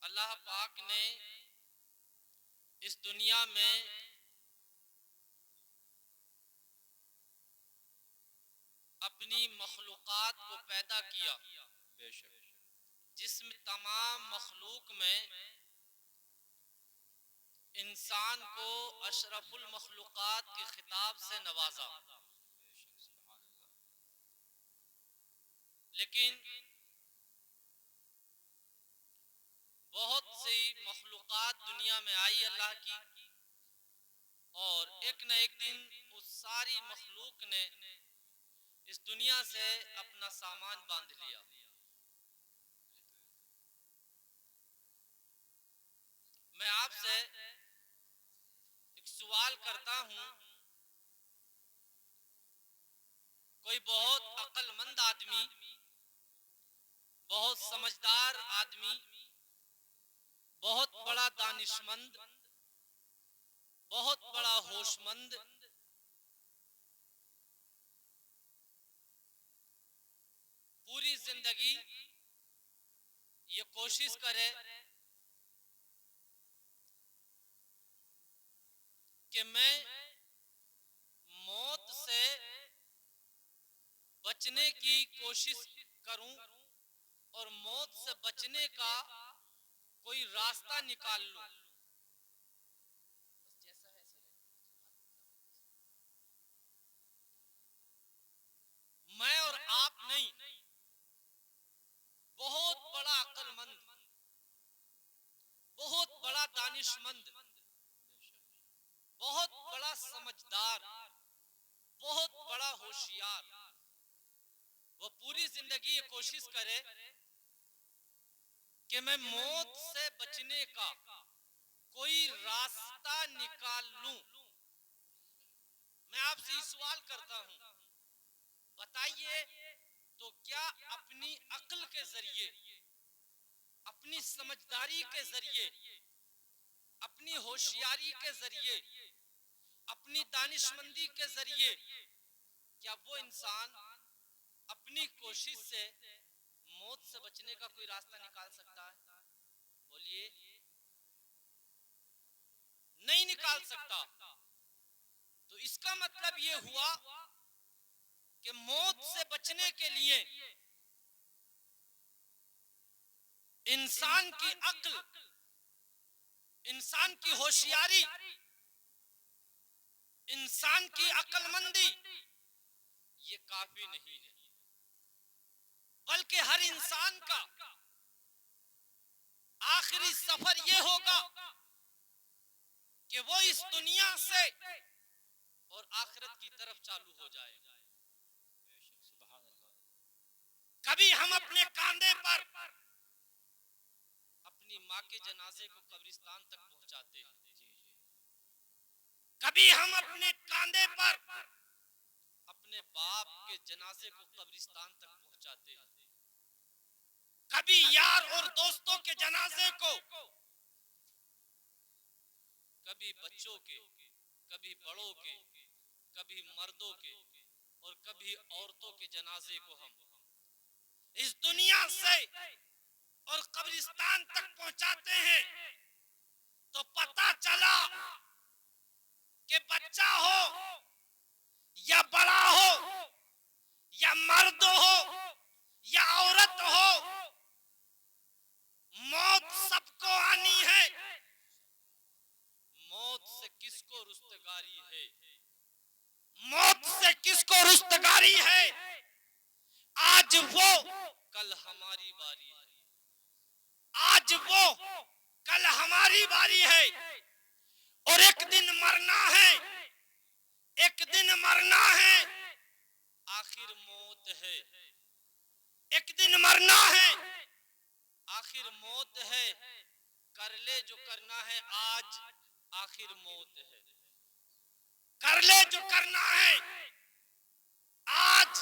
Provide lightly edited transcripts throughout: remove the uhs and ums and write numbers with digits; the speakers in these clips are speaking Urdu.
اللہ پاک نے اس دنیا میں اپنی مخلوقات کو پیدا کیا، بے شک جس میں تمام مخلوق میں انسان کو اشرف المخلوقات کے خطاب سے نوازا، سبحان اللہ لیکن بہت سی مخلوقات دنیا میں آئی اللہ کی، اور ایک نہ ایک دن اس ساری مخلوق نے اس دنیا سے اپنا سامان باندھ لیا۔ میں آپ سے ایک سوال کرتا ہوں، کوئی بہت عقل مند آدمی، بہت سمجھدار آدمی، بہت بڑا دانشمند، بہت بڑا ہوش مند پوری زندگی یہ کوشش کرے کہ میں موت سے بچنے کی کوشش کروں اور موت سے بچنے کا کوئی راستہ نکال لوں، میں اور آپ نہیں، بہت بڑا عقل مند، بہت بڑا دانشمند، بہت بڑا سمجھدار، بہت بڑا ہوشیار، وہ پوری زندگی یہ کوشش کرے کہ میں موت سے بچنے کا کوئی راستہ نکال لوں۔ میں آپ سے سوال کرتا ہوں، بتائیے تو کیا اپنی عقل کے ذریعے، اپنی سمجھداری کے ذریعے، اپنی ہوشیاری کے ذریعے، اپنی دانشمندی کے ذریعے کیا وہ انسان اپنی کوشش سے موت سے بچنے کا کوئی راستہ نکال سکتا ہے؟ بولیے، نہیں نکال سکتا۔ تو اس کا مطلب یہ ہوا کہ موت سے بچنے کے لیے انسان کی عقل، انسان کی ہوشیاری، انسان کی عقل مندی یہ کافی نہیں ہے، بلکہ ہر انسان کا آخری سفر یہ ہوگا کہ وہ اس دنیا سے اور آخرت کی طرف چالو ہو جائے گا۔ سبحان اللہ کبھی ہم اپنے کاندھے پر اپنی ماں کے جنازے کو قبرستان تک پہنچاتے ہیں، کبھی ہم اپنے کاندھے پر اپنے باپ کے جنازے کو قبرستان تک پہنچاتے ہیں، کبھی یار اور دوستوں کے جنازے کو، کبھی بچوں کے، کبھی بڑوں کے، کبھی مردوں کے اور کبھی عورتوں کے جنازے کو ہم اس دنیا سے اور قبرستان تک پہنچاتے ہیں۔ تو پتہ چلا کہ بچہ ہو یا بڑا ہو یا مرد ہو یا عورت ہو، موت سب کو آنی ہے۔ موت سے کس کو رستگاری ہے؟ موت سے کس کو رستگاری ہے؟ آج وہ، کل ہماری باری ہے، آج وہ، کل ہماری باری ہے، اور ایک دن مرنا ہے، ایک دن مرنا ہے، آخر موت ہے، ایک دن مرنا ہے، آخر موت ہے، کر لے جو کرنا ہے آج، آخر موت ہے، کر لے جو کرنا ہے آج،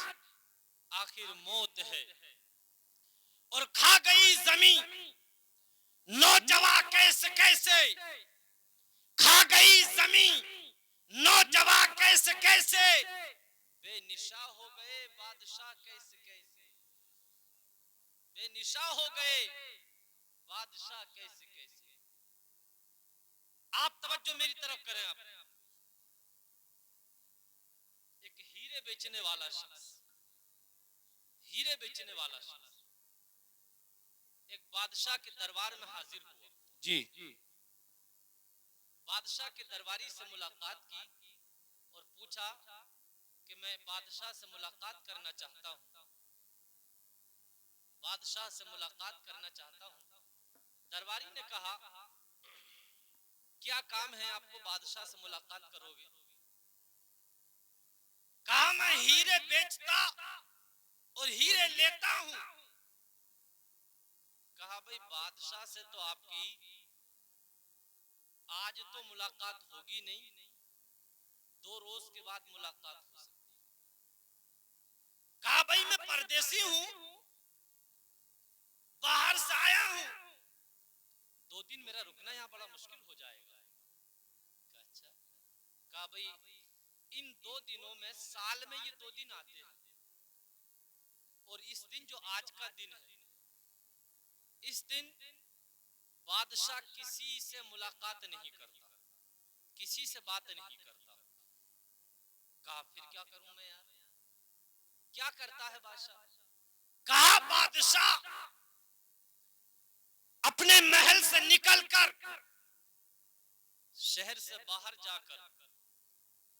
آخر موت ہے۔ اور کھا گئی زمین نوجوان کیسے کیسے، کھا گئی زمین نوجوان کیسے کیسے، بے نشاں ہو گئے بادشاہ کیسے کیسے، بے نشاں ہو گئے بادشاہ کیسے کیسے. آپ توجہ میری طرف کریں. آپ ایک ہیرے بیچنے والا شخص ایک بادشاہ کے دربار میں حاضر ہوا. جی بادشاہ کے درباری سے ملاقات کی اور پوچھا کہ میں بادشاہ سے ملاقات کرنا چاہتا ہوں. درباری نے کہا کیا کام ہے آپ کو بادشاہ سے ملاقات کرو گے؟ کہا میں ہیرے بیچتا اور ہیرے لیتا ہوں. کہا بھئی بادشاہ سے تو آپ کی آج تو ملاقات ہوگی نہیں, 2 روز کے بعد ملاقات ہو سکتی. کہا بھئی میں پردیسی ہوں, باہر سے آیا ہوں, 2 دن میرا رکنا یہاں بڑا مشکل ہو جائے گا. کہا اچھا. کہا بھئی ان 2 دنوں میں سال میں یہ 2 دن آتے ہیں, اور اس دن جو آج کا دن ہے, اس دن بادشاہ کسی سے ملاقات نہیں کرتا, کسی سے بات نہیں کرتا. کہا پھر کیا کروں میں یار, کیا کرتا ہے بادشاہ؟ کہا بادشاہ اپنے محل سے نکل کر شہر سے باہر جا کر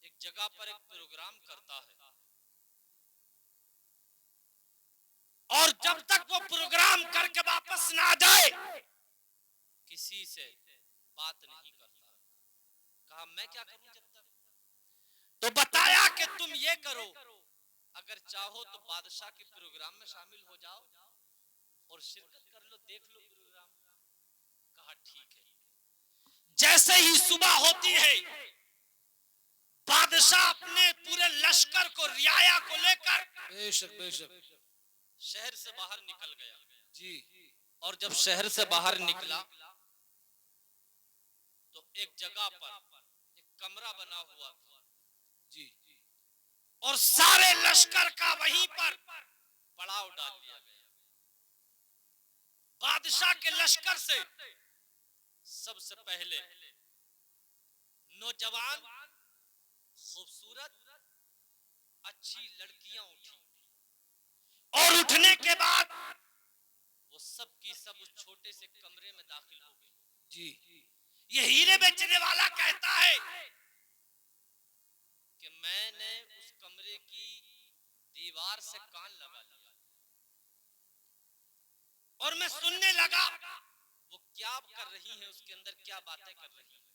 ایک جگہ پر ایک پروگرام کرتا ہے, اور جب تک وہ پروگرام کر کے واپس نہ آ جائے کسی سے بات نہیں کرتا. کہا میں کیا کروں جب تک؟ تو بتایا کہ تم یہ کرو, اگر چاہو تو بادشاہ کے پروگرام میں شامل ہو جاؤ اور شرکت کر لو, دیکھ لو پروگرام. کہا ٹھیک ہے. جیسے ہی صبح ہوتی ہے بادشاہ اپنے پورے لشکر کو, رعایا کو لے کر بے شک شہر سے باہر نکل گیا. جی اور جب شہر سے باہر نکلا تو ایک جگہ پر ایک کمرہ بنا ہوا تھا, جی اور سارے لشکر کا وہیں پر پڑاؤ ڈال دیا گیا. بادشاہ کے لشکر سے سب سے پہلے نوجوان خوبصورت اچھی لڑکیاں اٹھی, اور اٹھنے کے بعد وہ سب کی سب اس چھوٹے سے کمرے میں داخل ہو گئی. جی یہ ہیرے بیچنے والا کہتا ہے کہ میں نے اس کمرے کی دیوار سے کان لگا لیا اور میں سننے لگا وہ کیا کر رہی ہیں, اس کے اندر کیا باتیں کر رہی ہیں.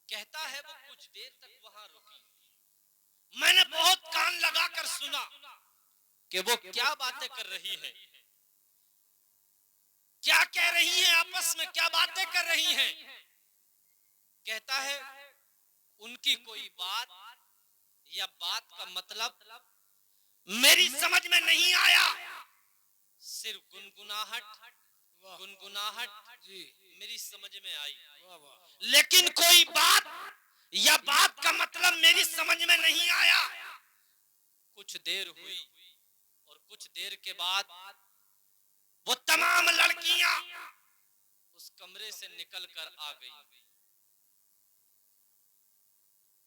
کہتا ہے وہ کچھ دیر تک وہاں رکی, میں نے بہت کان لگا کر سنا کہ وہ کیا باتیں کر رہی ہیں, کیا کہہ رہی ہیں, آپس میں کیا باتیں کر رہی ہیں. کہتا ہے ان کی کوئی بات یا بات کا مطلب میری سمجھ میں نہیں آیا, صرف گنگناہٹ جی میری سمجھ میں آئی, واہ واہ لیکن کوئی بات یا بات کا مطلب میری سمجھ میں نہیں آیا. کچھ دیر ہوئی اور کچھ دیر کے بعد وہ تمام لڑکیاں اس کمرے سے نکل کر آ گئی.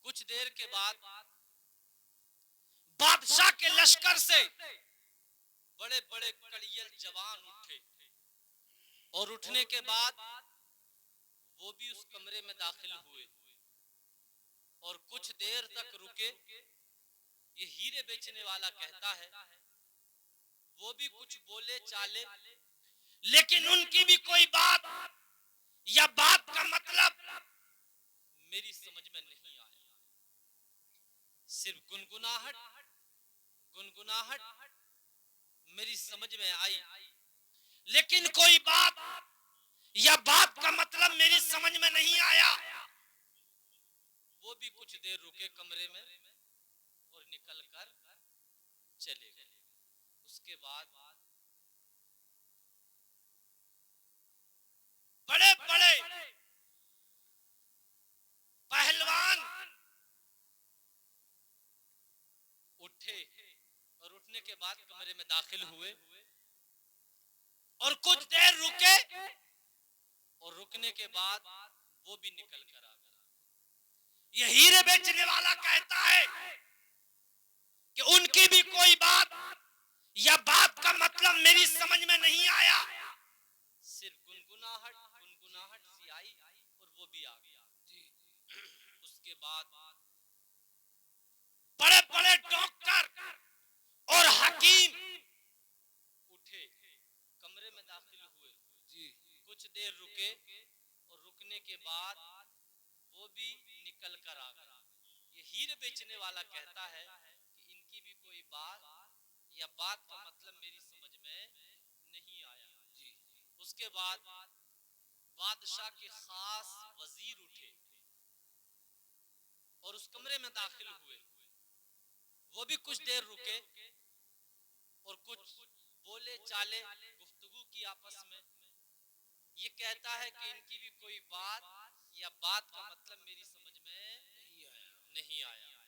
کچھ دیر کے بعد بادشاہ کے لشکر سے بڑے بڑے کڑیل جوان اٹھے, اور اٹھنے کے بعد وہ بھی اس کمرے میں داخل ہوئے اور کچھ دیر تک رکے. یہ ہیرے بیچنے والا کہتا ہے وہ بھی کچھ بولے چالے, لیکن ان کی بھی کوئی بات یا بات کا مطلب میری سمجھ میں نہیں آیا. صرف گنگناہٹ میری سمجھ میں آئی, لیکن کوئی بات یا بات کا مطلب میری سمجھ میں نہیں آیا. وہ بھی کچھ دیر رکے کمرے میں اور نکل کر چلے گئے. اس کے بعد بڑے بڑے پہلوان اٹھے اور اٹھنے کے بعد کمرے میں داخل ہوئے اور کچھ دیر رکے اور رکنے کے بعد وہ بھی نکل کر آ گیا. یہ ہیرے بیچنے والا کہتا ہے کہ ان کی بھی کوئی بات یا بات کا مطلب میری سمجھ میں نہیں آیا, صرف گنگناہٹ سی آئی اور وہ بھی آ گیا. اس کے بعد بڑے بڑے ڈاکٹر اور حکیم اٹھے, کمرے میں داخل ہوئے, کچھ دیر رکے اور رکنے کے بعد وہ بھی نکل کر آ گیا. یہ ہیرے بیچنے والا کہتا ہے کہ ان کی بھی کوئی بات یا بات کا مطلب میری سمجھ میں نہیں آیا. اس کے بعد بادشاہ کے خاص وزیر اٹھے اور اس کمرے میں داخل ہوئے. وہ بھی کچھ دیر رکے اور کچھ بولے چالے گفتگو کی آپس میں. یہ کہتا ہے کہ ان کی بھی کوئی بات یا بات کا مطلب میری سمجھ میں نہیں آیا.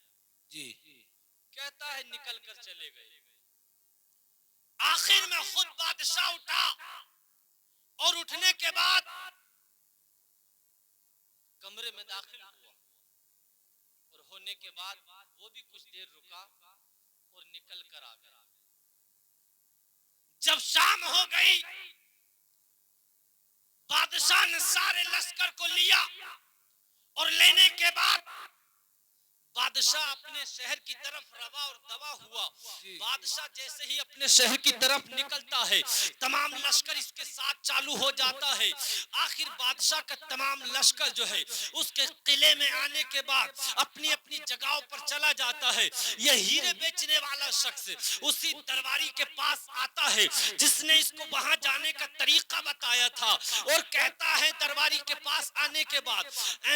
کہتا ہے نکل کر چلے گئے. آخر میں خود بادشاہ اٹھا اور اٹھنے کے بعد کمرے میں داخل ہوا اور ہونے کے بعد وہ بھی کچھ دیر رکا اور نکل کر آ گیا. جب شام ہو گئی بادشاہ نے سارے لشکر کو لیا اور لینے کے بعد بادشاہ اپنے شہر کی طرف روا اور دوا ہوا. بادشاہ جیسے ہی اپنے شہر کی طرف نکلتا ہے تمام لشکر اس کے ساتھ چالو ہو جاتا ہے. آخر بادشاہ کا تمام لشکر جو ہے اس کے قلعے میں آنے کے بعد اپنی اپنی جگہوں پر چلا جاتا ہے. یہ ہیرے بیچنے والا شخص اسی درباری کے پاس آتا ہے جس نے اس کو وہاں جانے کا طریقہ بتایا تھا اور کہتا ہے درباری کے پاس آنے کے بعد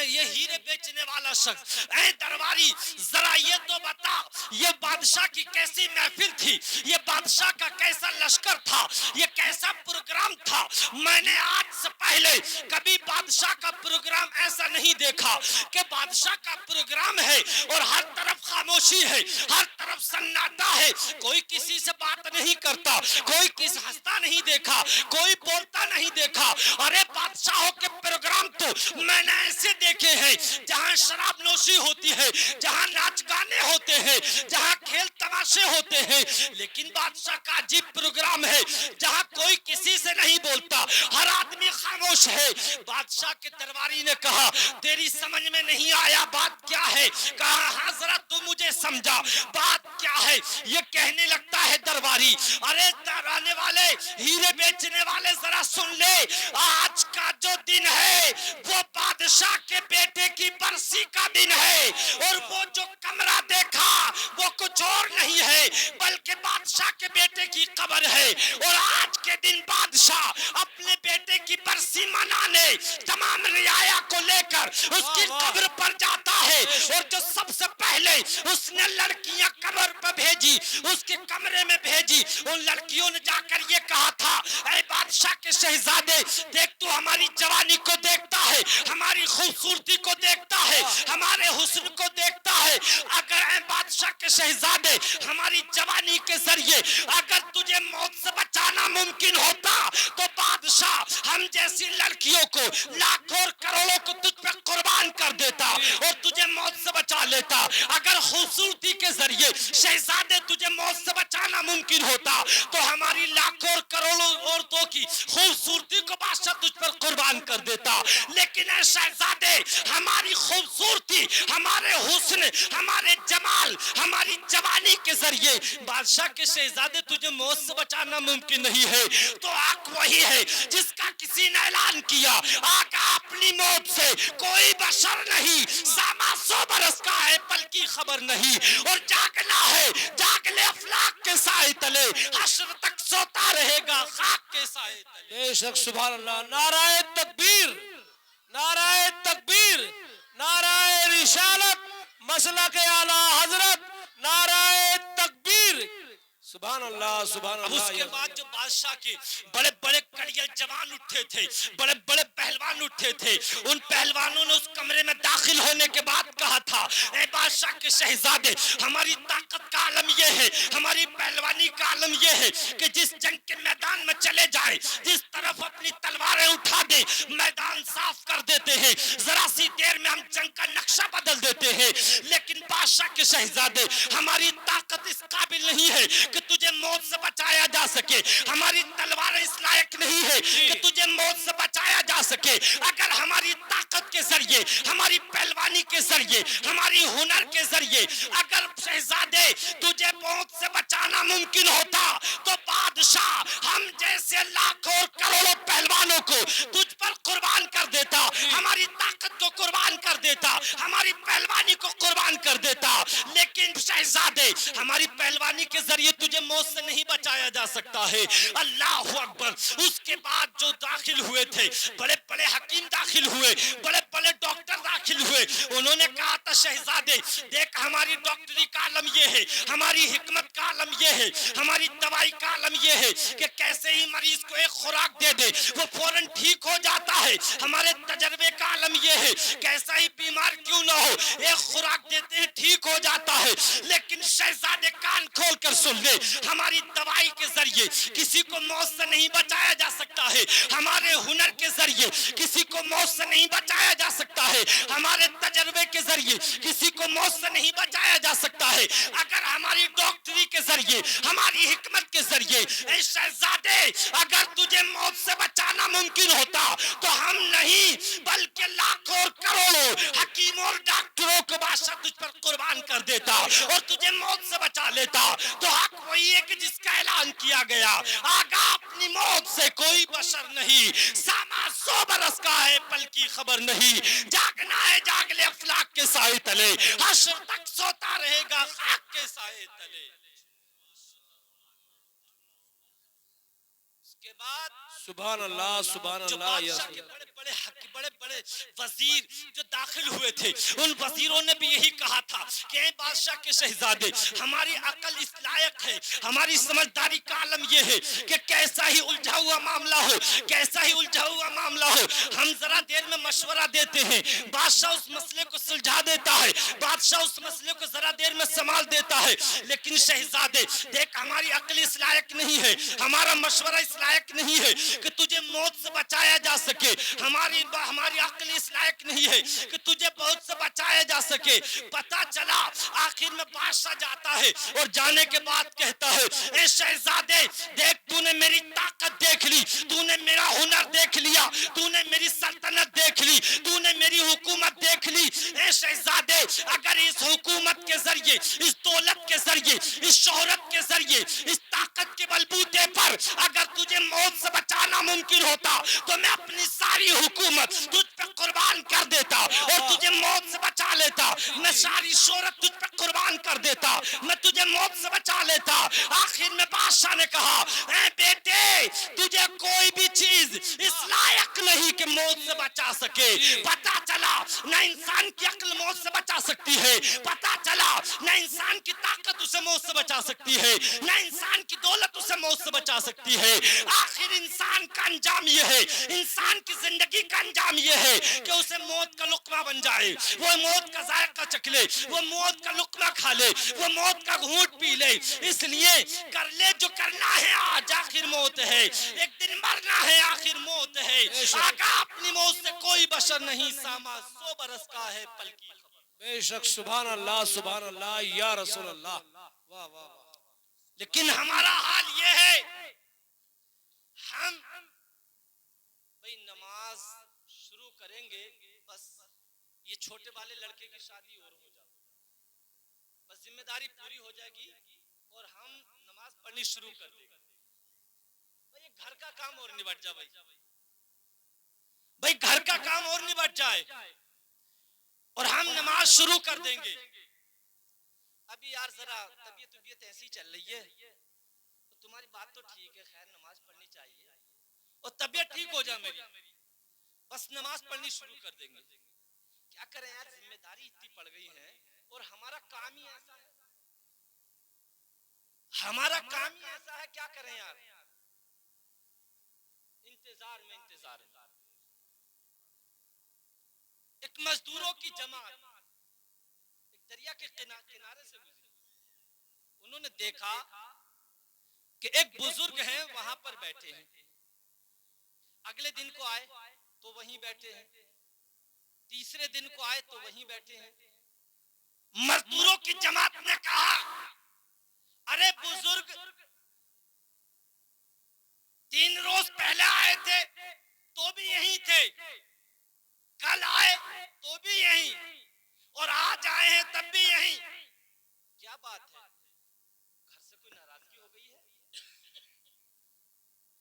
یہ ہیرے بیچنے والا شخص, اے درباری ذرا یہ تو بتا یہ بادشاہ کی کیسی محفل تھی, یہ بادشاہ کا کیسا لشکر تھا, یہ کیسا پروگرام تھا. میں نے آج سے پہلے کبھی بادشاہ کا پروگرام ایسا نہیں دیکھا کہ بادشاہ کا پروگرام ہے اور ہر طرف خاموشی ہے, ہر طرف سناٹا ہے, کوئی کسی سے بات نہیں کرتا, کوئی کس ہنستا نہیں دیکھا, کوئی بولتا نہیں دیکھا. ارے بادشاہوں کے پروگرام تو میں نے ایسے دیکھے ہیں جہاں شراب نوشی ہوتی ہے, جہاں ناچ گانے ہوتے ہیں, جہاں کھیل تماشے ہوتے ہیں, لیکن بادشاہ کا عجیب پروگرام ہے جہاں کوئی کسی سے نہیں بولتا, ہر آدمی خاموش ہے. بادشاہ کے درباری نے کہا تیری سمجھ میں نہیں آیا بات کیا ہے؟ کہا حضرت تو مجھے سمجھا بات کیا ہے. یہ کہنے لگتا ہے درباری ارے آنے والے ہیرے بیچنے والے ذرا سن لے, آج کا جو دن ہے وہ بادشاہ کے بیٹے کی برسی کا دن ہے اور وہ جو کمرہ دیکھا وہ کچھ اور نہیں ہے بلکہ بادشاہ کے بیٹے کی قبر ہے. اور آج کے دن بادشاہ اپنے بیٹے کی برسی منانے تمام رعایا کو لے کر اس کی قبر پر جاتا ہے اور جو سب سے پہلے اس نے لڑکیاں قبر پر بھیجی, اس کے کمرے میں بھیجی, ان لڑکیوں نے جا کر یہ کہا تھا اے بادشاہ کے شہزادے دیکھ تو ہماری جوانی کو دیکھتا ہے, ہماری خوبصورتی کو دیکھتا ہے, ہمارے حسن کو دیکھتا ہے, اگر اے بادشاہ کے شہزادے ہماری جوانی کے ذریعے اگر تجھے موت سے بچانا ممکن ہوتا تو بادشاہ ہم جیسی لڑکیوں کو لاکھوں اور کروڑوں کو تجھ پہ قربان کر دیتا اور تجھے موت سے بچا لیتا. اگر خوبصورتی کے ذریعے شہزادے تجھے موت سے بچانا ممکن ہوتا تو ہماری لاکھوں اور کروڑوں عورتوں کی خوبصورتی کو بادشاہ تجھ پر قربان کر دیتا. لیکن اے شہزادے ہماری خوبصورتی, ہمارے حسن, ہمارے جمال, ہماری جوانی کے ذریعے بادشاہ کے شہزادے تجھے موت سے بچانا ممکن نہیں ہے. تو آنکھ وہی ہے جس کا کسی نے اعلان کیا آقا اپنی موت سے کوئی بشر نہیں, ساما 100 برس کا ہے بلکہ خبر نہیں, اور جاگنا ہے جاگ لے افلاک کے سائے تلے, حشر تک سوتا رہے گا خاک کے سائے تلے. بے شک سبحان اللہ. نعرہ تکبیر, نعرہ تکبیر, نعرہ رسالت, مسلک اعلی حضرت, نعرہ تکبیر. سبحان اللہ سبحان اب اس کے اللہ. بعد جو بادشاہ کے بڑے بڑے کڑیل جوان اٹھے تھے، بڑے بڑے پہلوان اٹھے تھے، ان پہلوانوں نے اس کمرے میں داخل ہونے کے بعد کہا تھا اے بادشاہ کے شہزادے، ہماری طاقت کا عالم یہ ہے، ہماری پہلوانی کا عالم یہ ہے کہ جس جنگ کے میدان میں چلے جائیں، جس طرف اپنی تلواریں اٹھا دیں، میدان صاف کر دیتے ہیں، ذرا سی دیر میں ہم جنگ کا نقشہ بدل دیتے ہیں. لیکن بادشاہ کے شہزادے، ہماری طاقت اس قابل نہیں ہے کہ تجھے موت سے بچایا جا سکے، ہماری تلوار اس لائق نہیں ہے کہ تجھے موت سے بچایا جا سکے. اگر ہماری طاقت کے ذریعے، ہماری پہلوانی کے ذریعے، ہماری ہنر کے ذریعے اگر شہزادے تجھے موت سے بچانا ممکن ہوتا تو بادشاہ ہم جیسے لاکھوں اور کروڑوں پہلوانوں کو تجھ پر قربان کر دیتا، ہماری طاقت کو قربان کر دیتا، ہماری پہلوانی کو قربان کر دیتا. لیکن شہزادے، ہماری پہلوانی کے ذریعے تجھے موت سے نہیں بچایا جا سکتا ہے. اللہ اکبر. اس کے بعد جو داخل ہوئے تھے، بڑے بڑے حکیم داخل ہوئے، بڑے بڑے ڈاکٹر داخل ہوئے. انہوں نے کہا تھا شہزادے دیکھ، ہماری ڈاکٹری کا عالم یہ ہے، ہماری حکمت کا عالم یہ ہے، ہماری دوائی کا عالم یہ ہے کہ کیسے ہی مریض کو ایک خوراک دے دے وہ فوراً ٹھیک ہو جاتا ہے. ہمارے تجربے کا عالم یہ ہے کیسا ہی بیمار کیوں نہ ہو، ایک خوراک دیتے ہیں ٹھیک ہو جاتا ہے. لیکن شہزادے کان کھول کر سن لے، ہماری دوائی کے ذریعے کسی کو موت سے نہیں بچایا جا سکتا ہے، ہمارے ہنر کے ذریعے کسی کو موت سے نہیں بچایا جا سکتا ہے، ہمارے تجربے کے ذریعے کسی کو موت سے نہیں بچایا جا سکتا ہے. اگر ہماری ڈاکٹری کے ذریعے، ہماری حکمت کے ذریعے اے شہزادے اگر تجھے موت سے بچانا ممکن ہوتا تو ہم نہیں بلکہ لاکھوں اور کروڑوں حکیموں اور ڈاکٹروں کو بادشاہ تجھ پر قربان کر دیتا اور تجھے موت سے بچا لیتا. تو حق وہی ہے کہ جس کا اعلان کیا گیا، آگاہ اپنی موت سے کوئی بشر نہیں، ساما 100 برس کا ہے پل کی خبر نہیں، جاگنا ہے جاگ لے افلاک کے سائے تلے، حشر تک سوتا رہے گا خاک کے سائے تلے. اس کے بعد سبحان اللہ سبحان جو اللہ. یا بادشاہ کے بڑے بڑے وزیر جو داخل ہوئے تھے، ان وزیروں نے بھی یہی کہا تھا کہ اے بادشاہ کے شہزادے، ہماری عقل اس لائق ہے، ہماری سمجھداری کا عالم یہ ہے کہ کیسا ہی الجھا ہوا معاملہ ہو، کیسا ہی الجھا ہوا معاملہ ہو، ہم ذرا دیر میں مشورہ دیتے ہیں، بادشاہ اس مسئلے کو سلجھا دیتا ہے، بادشاہ اس مسئلے کو ذرا دیر میں سنبھال دیتا ہے. لیکن شہزادے دیکھ، ہماری عقل اس لائق نہیں ہے، ہمارا مشورہ اس لائق نہیں ہے کہ تجھے موت سے بچایا جا سکے، ہماری عقل اس لائق نہیں ہے کہ تجھے موت سے بچایا جا سکے. پتا چلا آخر میں بادشاہ جاتا ہے اور جانے کے بعد کہتا ہے اے شہزادے دیکھ، تو نے میری طاقت دیکھ لی، تو نے میرا ہنر دیکھ لیا، تو نے میری سلطنت دیکھ لی، تو نے میری حکومت دیکھ لی. اے شہزادے اگر اس حکومت کے ذریعے، اس دولت کے ذریعے، اس شہرت کے ذریعے، اس طاقت کے بلبوتے پر اگر تجھے موت سے بچانا ممکن ہوتا تو میں اپنی ساری حکومت تجھ پہ قربان کر دیتا اور تجھے موت سے بچا لیتا. میں ساری شہرت تجھ پہ قربان کر دیتا، میں تجھے موت سے بچا لیتا. آخر میں بادشاہ نے کہا اے بیٹے، تجھے کوئی بھی چیز اس لائق نہیں کہ موت سے بچا سکے. پتا چلا نہ انسان کی عقل موت سے بچا سکتی ہے، پتا چلا نہ انسان کی طاقت اسے موت سے بچا سکتی ہے، نہ انسان کی دولت اسے موت سے بچا سکتی ہے. آخر انسان کا انجام یہ ہے، انسان کی زندگی کا انجام یہ ہے کہ اسے موت کا لقمہ بن جائے، وہ موت کا ذائقہ چکھ لے، وہ موت کا لقمہ کھا لے، وہ موت کا گھونٹ پی لے. اس لیے کر لے جو کرنا ہے، آج آخر موت ہے، ایک دن مرنا ہے، آخر موت ہے. آگاہ اپنی موت سے کوئی بشر نہیں، ساما 100 برس کا ہے پل کی خبر. بے شک. سبحان اللہ سبحان اللہ. یا رسول اللہ. واہ واہ واہ. لیکن ہمارا حال یہ ہے، ہم بھئی نماز شروع کریں گے، بس یہ چھوٹے والے لڑکے کی شادی اور ہو جائے، بس ذمہ داری پوری ہو جائے گی اور ہم نماز پڑھنی شروع کر دیں گے. بھئی گھر کا کام اور نبٹ جائے، بھئی گھر کا کام اور نبٹ جائے اور ہم نماز شروع کر دیں گے. ابھی یار ذرا طبیعت ایسی چل رہی ہے، تو تمہاری بات تو ٹھیک ہے، خیر نماز پڑھنی چاہیے اور طبیعت ٹھیک ہو جائے میری، بس نماز پڑھنی شروع کر دیں گے. کیا کریں یار، ذمہ داری اتنی پڑ گئی ہے اور ہمارا کام ہی ایسا ہے. ہمارا کام ہی ایسا ہے، کیا کریں یار، انتظار میں انتظار میں۔ ایک مزدوروں کی جماعت ایک دریا کے کنارے سے گزری، انہوں نے دیکھا کہ ایک بزرگ ہیں وہاں پر بیٹھے ہیں، اگلے دن کو آئے تو وہیں بیٹھے ہیں، تیسرے دن کو آئے تو وہیں بیٹھے ہیں۔ مزدوروں کی جماعت نے کہا ارے بزرگ 3 روز پہلے آئے تھے تو بھی یہیں تھے، کل آئے تو بھی یہیں، اور آج آئے ہیں تب بھی یہیں، کیا بات ہے؟ گھر سے کوئی ناراضگی ہو گئی ہے؟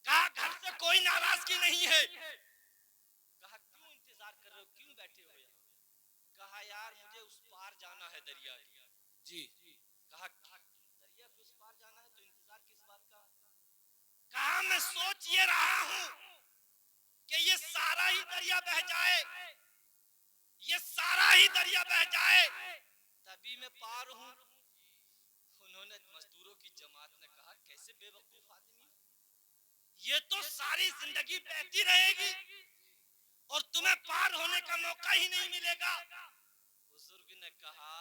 کہا گھر سے کوئی ناراضگی نہیں ہے۔ کہا کیوں انتظار کر رہے ہو، کیوں بیٹھے ہو یہاں؟ کہا یار مجھے اس پار جانا ہے دریا کی۔ جی کہا دریا کے اس پار جانا ہے تو انتظار کس بات کا؟ کہا میں سوچ یہ رہا ہوں کہ یہ سارا ہی دریا بہ جائے، یہ سارا ہی دریا بہ جائے تبھی میں پار ہوں۔ انہوں نے مزدوروں کی جماعت نے کہا کیسے بے وقوف آدمی، یہ تو ساری زندگی بہتی رہے گی اور تمہیں پار ہونے کا موقع ہی نہیں ملے گا۔ بزرگ نے کہا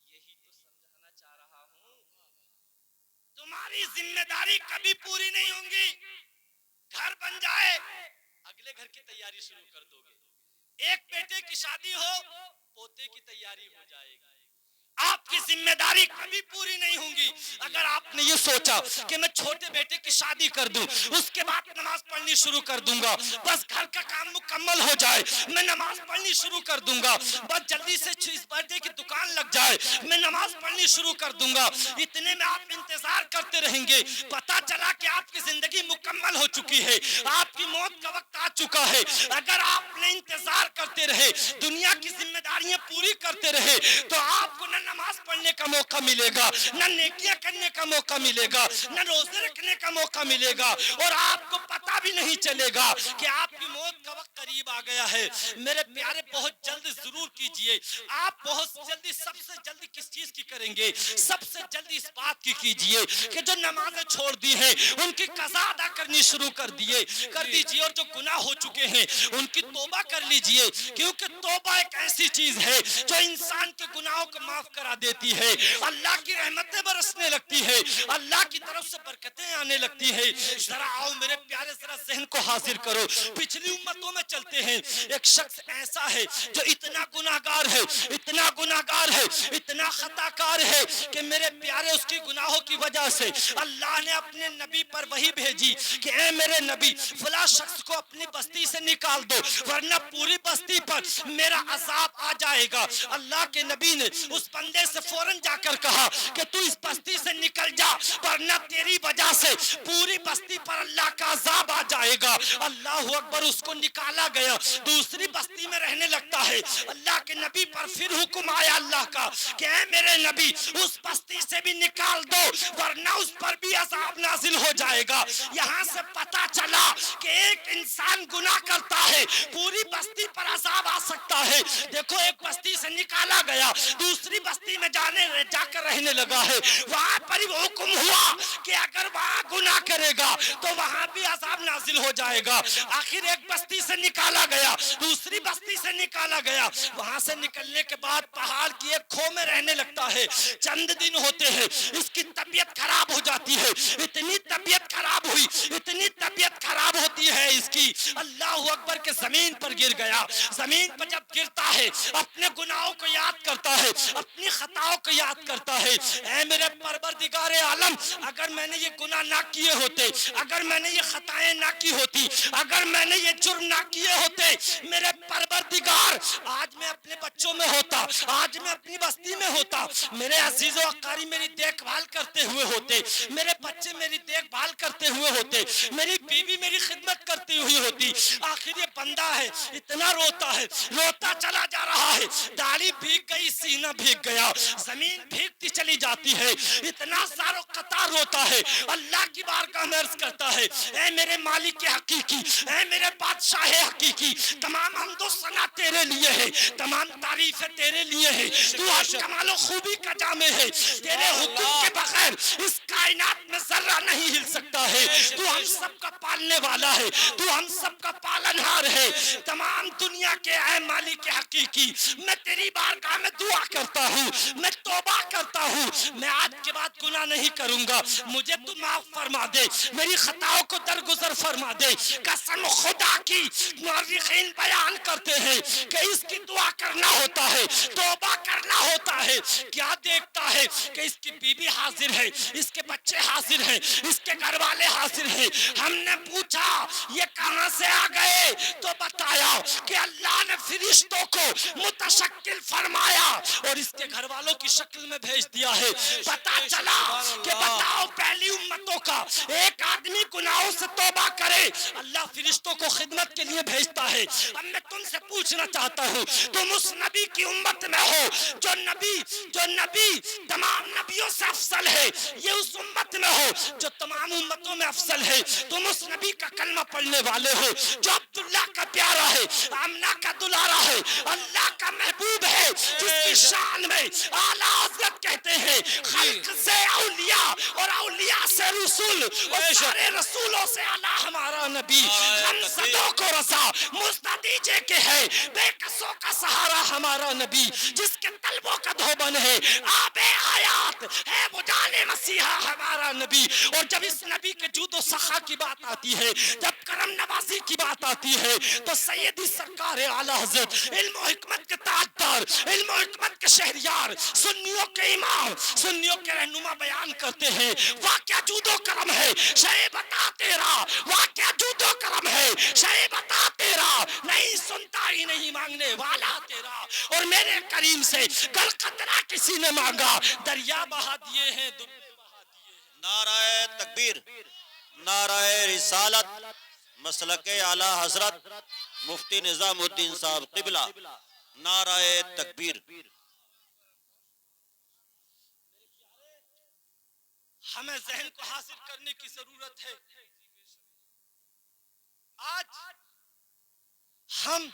یہی تو سمجھانا چاہ رہا ہوں، تمہاری ذمہ داری کبھی پوری نہیں ہوں گی، گھر بن جائے اگلے گھر کی تیاری شروع کر دو گے، ایک بیٹے کی شادی ہو پوتے کی تیاری ہو جائے گی، آپ کی ذمہ داری کبھی پوری نہیں ہوں گی۔ اگر آپ نے یہ سوچا کہ میں چھوٹے بیٹے کی شادی کر دوں اس کے بعد نماز پڑھنی شروع کر دوں گا، بس گھر کا کام مکمل ہو جائے میں نماز پڑھنی شروع کر دوں گا، بس جلدی سے اس برتھڈے کی دکان لگ جائے میں نماز پڑھنی شروع کر دوں گا، اتنے میں آپ انتظار کرتے رہیں گے، پتا چلا کہ آپ کی زندگی مکمل ہو چکی ہے، آپ کی موت کا وقت آ چکا ہے۔ اگر آپ نے انتظار کرتے رہے، دنیا کی ذمہ داریاں پوری کرتے رہے تو آپ کو نہ نماز پڑھنے کا موقع ملے گا، نہ نیکیاں کرنے کا موقع ملے گا، نہ روزے رکھنے کا موقع ملے گا، اور آپ کو پتہ بھی نہیں چلے گا کہ آپ کی موت کا وقت قریب آ گیا ہے۔ میرے پیارے بہت جلد ضرور کیجئے، آپ بہت جلدی سب سے جلدی کس چیز کی کریں گے؟ سب سے جلدی اس بات کی کیجئے کہ جو نمازیں چھوڑ دی ہیں ان کی قضا ادا کرنی شروع کر دیجئے، اور جو گناہ ہو چکے ہیں ان کی توبہ کر لیجئے، کیونکہ توبہ ایک ایسی چیز ہے جو انسان کے گناہوں کو معاف کرا دیتی ہے، اللہ کی رحمتیں برسنے لگتی ہے، اللہ کی طرف سے برکتیں آنے لگتی ہے۔ ذرا آؤ میرے پیارے، ذرا ذہن کو حاضر کرو، پچھلی امتوں میں چلتے ہیں، ایک شخص ایسا ہے جو اتنا گناہگار ہے، اتنا گناہگار ہے، اتنا خطا کار ہے کہ میرے پیارے اس کی گناہوں کی وجہ سے اللہ نے اپنے نبی پر وحی بھیجی کہ اے میرے نبی فلاں شخص کو اپنی بستی سے نکال دو ورنہ پوری بستی پر میرا عذاب آ جائے گا۔ اللہ کے نبی نے اس بندے سے فوراً جا کر کہا کہ تو اس بستی سے نکل جا ورنہ تیری وجہ سے پوری بستی پر اللہ کا عذاب آ جائے گا۔ اللہ اکبر، اس کو نکالا گیا، دوسری بستی میں رہنے لگتا ہے۔ اللہ کے نبی پر پھر حکم آیا اللہ کا کہ اے میرے نبی اس بستی سے بھی نکال دو ورنہ اس پر بھی عذاب نازل ہو جائے گا۔ یہاں سے پتا چلا کہ ایک انسان گناہ کرتا ہے پوری بستی پر عذاب آ سکتا ہے۔ دیکھو ایک بستی سے نکالا گیا، دوسری بستی میں جا کر رہنے لگا ہے، وہاں پر ہی حکم ہوا کہ اگر وہاں گناہ کرے گا تو وہاں بھی عذاب نازل ہو جائے گا۔ آخر ایک بستی سے نکالا گیا، دوسری بستی سے نکالا گیا، وہاں سے نکلنے کے بعد پہاڑ کی ایک کھو میں رہنے لگتا ہے۔ چند دن ہوتے ہیں اس کی طبیعت خراب ہو جاتی ہے، اتنی طبیعت خراب ہوئی، اتنی طبیعت خراب ہوتی ہے اس کی، اللہ اکبر کے زمین پر گر گیا۔ زمین پر جب گرتا ہے اپنے گناہوں کو یاد کرتا ہے، اپنی خطاؤں کو یاد کرتا ہے، اے میرے پروردگار عالم اگر میں نے یہ گناہ نہ کیے ہوتے، اگر میں نے یہ خطائیں نہ کی ہوتی، اگر میں نے یہ جرم نہ کیے ہوتے، میرے پروردگار آج میں اپنے بچوں میں ہوتا، آج میں اپنی بستی میں ہوتا، میرے عزیز و اقارب میری دیکھ بھال کرتے ہوئے ہوتے، میرے بچے میری دیکھ بھال کرتے ہوئے ہوتے، میری بیوی میری خدمت کرتی ہوئی ہوتی. آخر یہ بندہ ہے اتنا روتا ہے, روتا چلا جا رہا ہے, داڑھی بھیگ گئی, سینہ بھیگ گیا, زمین بھیگتی چلی جاتی ہے, اتنا سارا قطار روتا ہے. اللہ کی بارگاہ میں عرض کرتا ہے, اے میرے مالک حقیقی, اے میرے بادشاہ حقیقی, تمام حمد و ثنا تیرے لیے ہے, تمام تعریفیں تیرے لیے ہے. تو ہر کمال و خوبی کا جامع ہے, تیرے حکم کے بغیر اس کائنات میں ذرہ نہیں ہل سکتا ہے. تو ہم سب کا پالنے والا ہے, تو ہم سب کا پالنہار ہے. تمام دنیا کے اے مالک حقیقی, میں تیری بارگاہ میں دعا کرتا ہوں, میں توبہ کرتا ہوں, میں آج کے بعد گناہ نہیں کروں گا, مجھے تو معاف فرما دے, میری خطاؤں کو درگزر فرما دے. قسم خدا کی, مورخین بیان کرتے ہیں کہ اس کی دعا کرنا ہوتا ہے, توبہ کرنا ہوتا ہے. کیا دیکھتا ہے کہ اس کی بیوی حاضر ہے, اس کے بچے حاضر ہیں, اس کے گھر والے حاضر ہیں. ہم نے پوچھا یہ کہاں سے آ گئے, تو بتایا کہ اللہ نے فرشتوں کو متشکل فرمایا اور اس کے گھر والوں کی شکل میں بھیج دیا ہے. پتا چلا کہ بتاؤ پہلی امتوں کا ایک آدمی گناہوں سے توبہ کرے, اللہ فرشتوں کو خدمت کے لیے بھیجتا ہے. اب میں تم سے پوچھنا چاہتا ہوں, تم اس نبی کی امت میں ہو جو نبی تمام نبیوں سے افضل ہے, یہ اس امت میں ہو جو تمام امتوں میں افضل ہے. تم اس نبی کا کلمہ پڑھنے والے ہو جو عبداللہ کا پیارا ہے, آمنہ کا دلارا ہے, اللہ کا محبوب ہے, جس کی شان میں اعلیٰ حضرت کہتے ہیں خلق سے اولیاء اور اولیاء سے رسول اور سارے رسولوں سے اعلیٰ ہمارا نبی. ہم صدوں کو رسا مستدیجے کے ہے, بے کسوں کا سہارا ہمارا نبی, جس کے طلبوں کا دھوبن ہے, آب آیات ہے وہ جانے مسیحا ہمارا نبی. اور جب اس نبی کے جود و سخا کی بات آتی ہے, جب کرم نوازی کی بات آتی ہے, تو سیدی سرکار اعلیٰ حضرت علم و حکمت کے تاجدار, علم و حکمت کے شہریار, سنیوں کے امام, سنیوں کے رہنما بیان کرتے ہیں واقعہ جود و کرم ہے شے بتا تیرا, واقعہ جود و کرم ہے شے بتا تیرا, نہیں سنتا ہی نہیں مانگنے والا تیرا. اور میرے کریم سے کل قطرہ کسی نے مانگا, دریا بہا دیے ہیں, نعرہ تکبیر, نعرہ رسالت, مسلک اعلی حضرت مفتی نظام الدین صاحب قبلہ, نعرہ تکبیر. ہمیں ذہن کو حاصل کرنے کی ضرورت ہے. آج ہم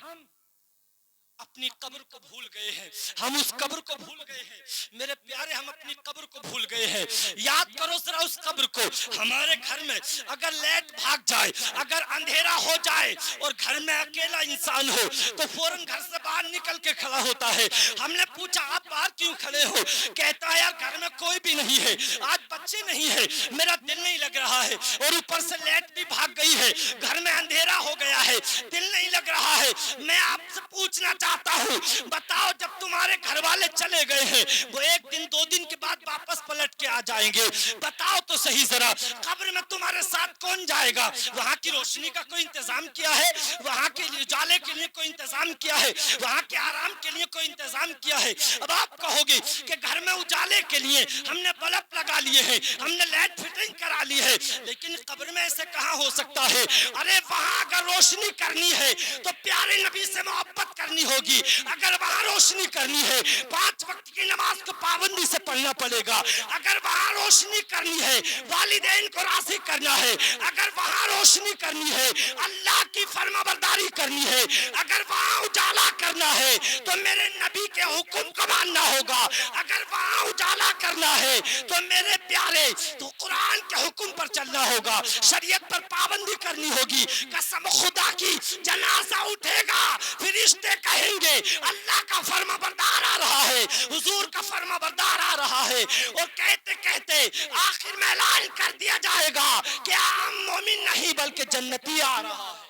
اپنی قبر کو بھول گئے ہیں, ہم اس قبر کو بھول گئے ہیں. میرے پیارے, ہم اپنی قبر کو بھول گئے ہیں. یاد کرو ذرا اس قبر کو. ہمارے گھر میں اگر لائٹ بھاگ جائے, اگر اندھیرا ہو جائے اور گھر میں اکیلا انسان ہو, تو فوراً گھر سے باہر نکل کے کھڑا ہوتا ہے. ہم نے پوچھا آپ باہر کیوں کھڑے ہو, کہتا ہے یار گھر میں کوئی بھی نہیں ہے, آج بچے نہیں ہے, میرا دل نہیں لگ رہا ہے, اور اوپر سے لائٹ بھی بھاگ گئی ہے, گھر میں اندھیرا ہو گیا ہے, دل نہیں لگ رہا ہے. میں آپ سے پوچھنا چاہتا ہوں, بتاؤ جب تمہارے گھر والے چلے گئے ہیں, وہ ایک دن دو دن کے بعد واپس پلٹ کے آ جائیں گے, بتاؤ تو صحیح ذرا, قبر میں تمہارے ساتھ کون جائے گا؟ وہاں کی روشنی کا کوئی انتظام کیا ہے, وہاں کے اجالے کے لیے کوئی انتظام کیا ہے, وہاں کے آرام کے لیے کوئی انتظام کیا ہے؟ اب آپ کہو گے کہ گھر میں اجالے کے لیے ہم نے بلب لگا لیے ہیں, ہم نے لائٹ فٹنگ کرا لی ہے, لیکن قبر میں ایسے کہاں ہو سکتا ہے؟ ارے وہاں اگر روشنی کرنی ہے تو پیارے نبی سے محبت کرنی ہوگی, اگر وہاں روشنی کرنی ہے 5 وقت کی نماز کو پابندی سے پڑھنا پڑے گا, اگر وہاں روشنی کرنی ہے والدین کو راضی کرنا ہے, اگر وہاں روشنی کرنی ہے اللہ کی فرما برداری کرنی ہے, اگر وہاں اجالا کرنا ہے تو میرے نبی کے حکم کو ماننا ہوگا, اگر وہاں اجالا کرنا ہے تو میرے پیارے تو قرآن کے حکم پر چلنا ہوگا, شریعت پر پابندی کرنی ہوگی. قسم خدا کی, جنازہ اٹھے گا, فرشتے کہیں گے اللہ کا فرما بردار آ رہا ہے, حضور کا فرما بردار آ رہا ہے, اور کہتے کہتے آخر میں اعلان کر دیا جائے گا کہ عام مومن نہیں بلکہ جنتی آ رہا ہے.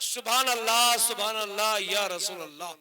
سبحان اللہ, سبحان اللہ, یا رسول اللہ.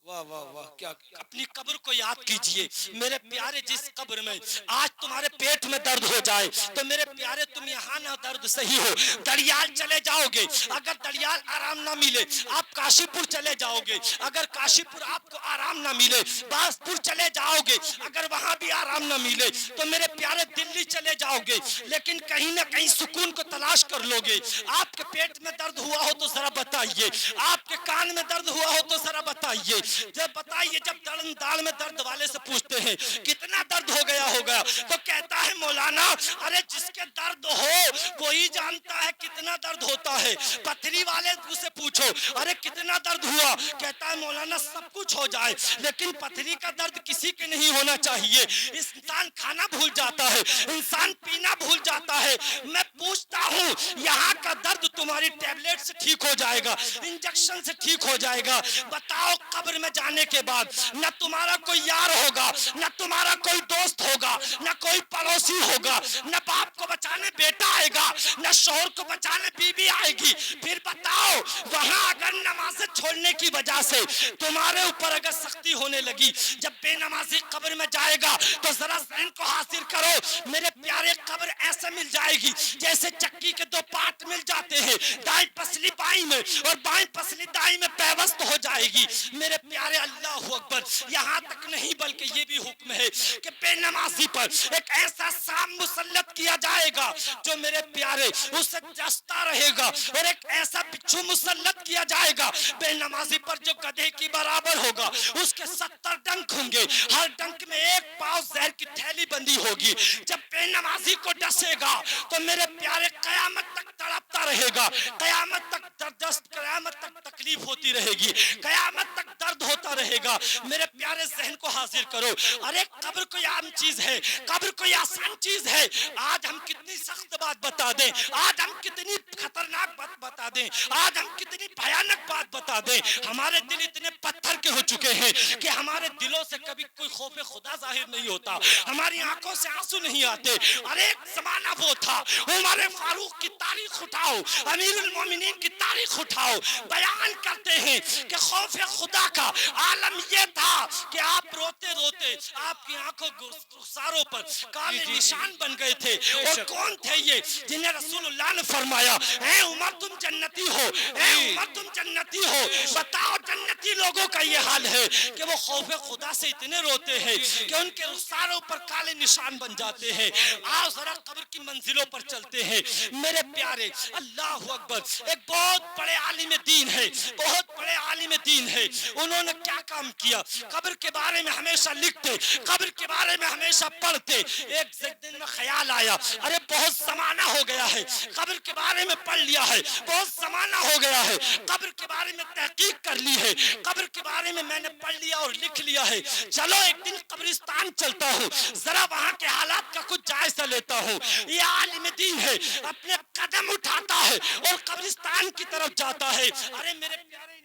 واہ واہ واہ کیا اپنی قبر کو یاد کیجئے میرے پیارے. جس قبر میں آج تمہارے پیٹ میں درد ہو جائے تو میرے پیارے تم یہاں نہ درد صحیح ہو دڑیال چلے جاؤ گے, اگر دڑیال آرام نہ ملے آپ کاشی پور چلے جاؤ گے, اگر کاشی پور آپ کو آرام نہ ملے باز پور چلے جاؤ گے, اگر وہاں بھی آرام نہ ملے تو میرے پیارے دلی چلے جاؤ گے, لیکن کہیں نہ کہیں سکون کو تلاش کر لو گے. آپ کے پیٹ میں درد ہوا ہو تو ذرا بتائیے, آپ کے کان میں درد ہوا ہو تو ذرا بتائیے, جب بتائیے. جب دال میں درد والے سے پوچھتے ہیں کتنا درد ہو گیا ہوگا تو کہتا ہے مولانا ارے جس کے درد ہو وہی جانتا ہے کتنا درد ہوتا ہے. پتھری والے سے پوچھو ارے کتنا درد ہوا, کہتا ہے مولانا سب کچھ ہو جائے لیکن پتھری کا درد کسی کے نہیں ہونا چاہیے. انسان کھانا بھول جاتا ہے, انسان پینا بھول جاتا ہے. میں پوچھتا ہوں یہاں کا درد تمہاری ٹیبلیٹ سے ٹھیک ہو جائے گا, انجیکشن سے ٹھیک ہو جائے گا. بتاؤ قبر میں جانے کے بعد نہ تمہارا کوئی یار ہوگا, نہ تمہارا کوئی دوست ہوگا, نہ کوئی پڑوسی ہوگا, نہ باپ کو بچانے بیٹا آئے گا, نہ شوہر کو بچانے بیوی آئے گی. پھر بتاؤ وہاں اگر نماز چھوڑنے کی وجہ سے تمہارے اوپر اگر سختی ہونے لگی, جب بے نمازی قبر میں جائے گا تو ذرا ذہن کو حاضر کرو میرے پیارے, قبر ایسے مل جائے گی جیسے چکی کے دو پارٹ مل جاتے ہیں, دائیں پسلی بائیں میں اور بائیں پسلی دائیں میں پیوست ہو جائے گی. میرے پیارے اللہ اکبر, یہاں تک نہیں بلکہ یہ بھی حکم ہے کہ بے نمازی پر ایک ایسا سام مسلط کیا جائے گا جو میرے پیارے اسے جستا رہے گا, اور ایک ایسا بچھو مسلط کیا جائے گا بے نمازی پر جو گدھے کی برابر ہوگا. اس کے 70 ڈنک ہوں گے, ہر ڈنک میں ایک پاؤ زہر کی تھیلی بندی ہوگی. جب بے نمازی کو ڈسے گا تو میرے پیارے قیامت تک تڑپتا رہے گا, قیامت تک دردست, قیامت تک تکلیف ہوتی رہے گی, قیامت تک درد ہوتا رہے گا. میرے پیارے ذہن کو حاضر کرو, ارے قبر کوئی عام چیز ہے, قبر کوئی آسان چیز ہے. آج ہم کتنی سخت بات بتا دیں, آج ہم کتنی خطرناک بات بتا دیں, آج ہم کتنی بھیانک بات بتا دیں, ہمارے دل اتنے پتھر کے ہو چکے ہیں کہ ہمارے دلوں سے کبھی کوئی خوف خدا ظاہر نہیں ہوتا, ہماری آنکھوں سے آنسو نہیں آتے. ارے ایک زمانہ وہ تھا, عمر فاروق کی تاریخ اٹھاؤ, امیر المومنین کی تاریخ اٹھاؤ, بیان کرتے ہیں کہ خوف خدا کا عالم یہ تھا کہ آپ روتے روتے آپ کی آنکھوں رخساروں پر کالے نشان بن گئے تھے. اور کون تھے یہ جنہیں رسول اللہ نے فرمایا اے عمر تم جنتی ہو, اے عمر تم جنتی ہو. بتاؤ جنتی لوگوں کا یہ حال ہے کہ وہ خوف خدا سے اتنے روتے ہیں کہ ان کے رخساروں پر کالے نشان بن جاتے ہیں. آؤ ذرا قبر کی منزلوں پر چلتے ہیں میرے پیارے. اللہ اکبر, ایک بہت بڑے عالم دین ہے, بہت بڑے عالم دین ہے. انہوں نے کیا کام کیا, قبر کے بارے میں ہمیشہ لکھتے, قبر کے بارے میں ہمیشہ پڑھتے. ایک دن میں خیال آیا ارے بہت زمانہ ہو گیا ہے, قبر کے بارے میں پڑھ لیا ہے, بہت زمانہ ہو گیا ہے, قبر کے بارے میں تحقیق کر لی ہے, قبر کے بارے میں نے پڑھ لیا اور لکھ لیا ہے. چلو ایک دن قبرستان چلتا ہوں, ذرا وہاں کے حالات کا کچھ جائزہ لیتا ہوں. یہ عالم دین ہے, اپنے قدم اٹھاتا ہے اور قبرستان کی طرف جاتا ہے. ارے میرے پیارے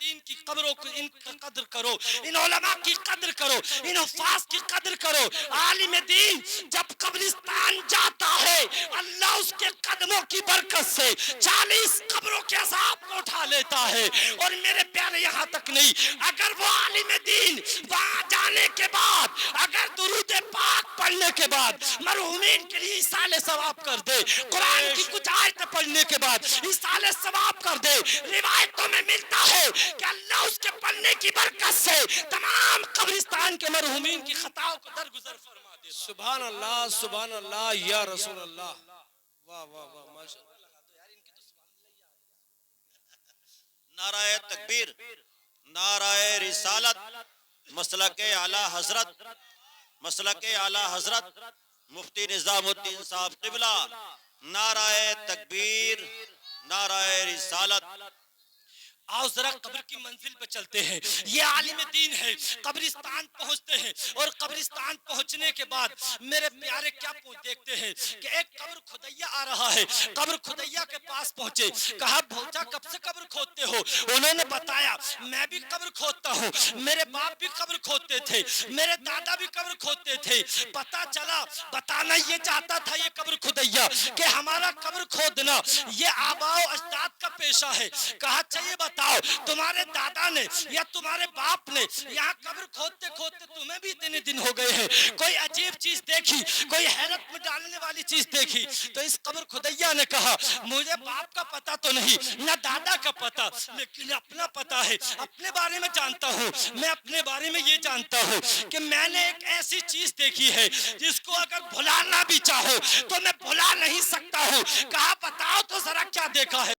دین کی قبروں کو ان کی قدر کرو, ان علماء کی قدر کرو, ان حفاظ کی قدر کرو. عالم دین جب قبرستان جاتا ہے اللہ اس کے قدموں کی برکت سے 40 قبروں کے عذاب کو اٹھا لیتا ہے. اور میرے پیارے یہاں تک نہیں, اگر وہ عالم دین وہاں جانے کے بعد اگر درود پاک پڑھنے کے بعد مرحومین کے لیے ایصال ثواب کر دے, قرآن کی کچھ آیتیں پڑھنے کے بعد ایصال ثواب کر دے, روایتوں میں ملتا ہے کہ اللہ اس کے پڑھنے کی برکت سے تمام قبرستان کے مرحومین کی خطاؤں کو درگزر فرما دے. سبحان اللہ, سبحان اللہ, یا رسول اللہ. واہ واہ واہ, ماشاء اللہ. نعرہ تکبیر, نعرہ رسالت, مسلک اعلی حضرت, مسلک اعلی حضرت مفتی نظام الدین صاحب قبلہ. نعرہ تکبیر, نعرہ رسالت. آؤ ذرا قبر کی منزل پہ چلتے ہیں. یہ عالم دین ہے, قبرستان پہنچتے ہیں اور قبرستان پہنچنے کے بعد میرے پیارے کیا دیکھتے ہیں کہ ایک قبر کھدیا آ رہا ہے. قبر کھدیا کے پاس پہنچے, کہا بھوچا کب سے قبر کھودتے ہو؟ انہوں نے بتایا میں بھی قبر کھودتا ہوں, میرے باپ بھی قبر کھودتے تھے, میرے دادا بھی قبر کھودتے تھے. پتا چلا بتانا یہ چاہتا تھا یہ قبر کھدیا کہ ہمارا قبر کھودنا یہ آباء و اجداد کا پیشہ ہے. کہا اچھا یہ بتاؤ تمہارے دادا نے یا تمہارے باپ نے یہاں قبر کھودتے کھودتے تمہیں بھی اتنے دن ہو گئے ہیں کوئی عجیب چیز دیکھی, کوئی حیرت میں ڈالنے والی چیز دیکھی؟ تو اس قبر خدیا نے کہا مجھے باپ کا پتہ تو نہیں نہ دادا کا پتہ, لیکن اپنا پتہ ہے, اپنے بارے میں جانتا ہوں. میں اپنے بارے میں یہ جانتا ہوں کہ میں نے ایک ایسی چیز دیکھی ہے جس کو اگر بھلانا بھی چاہو تو میں بھلا نہیں سکتا ہوں. کہا بتاؤ تو ذرا کیا دیکھا ہے؟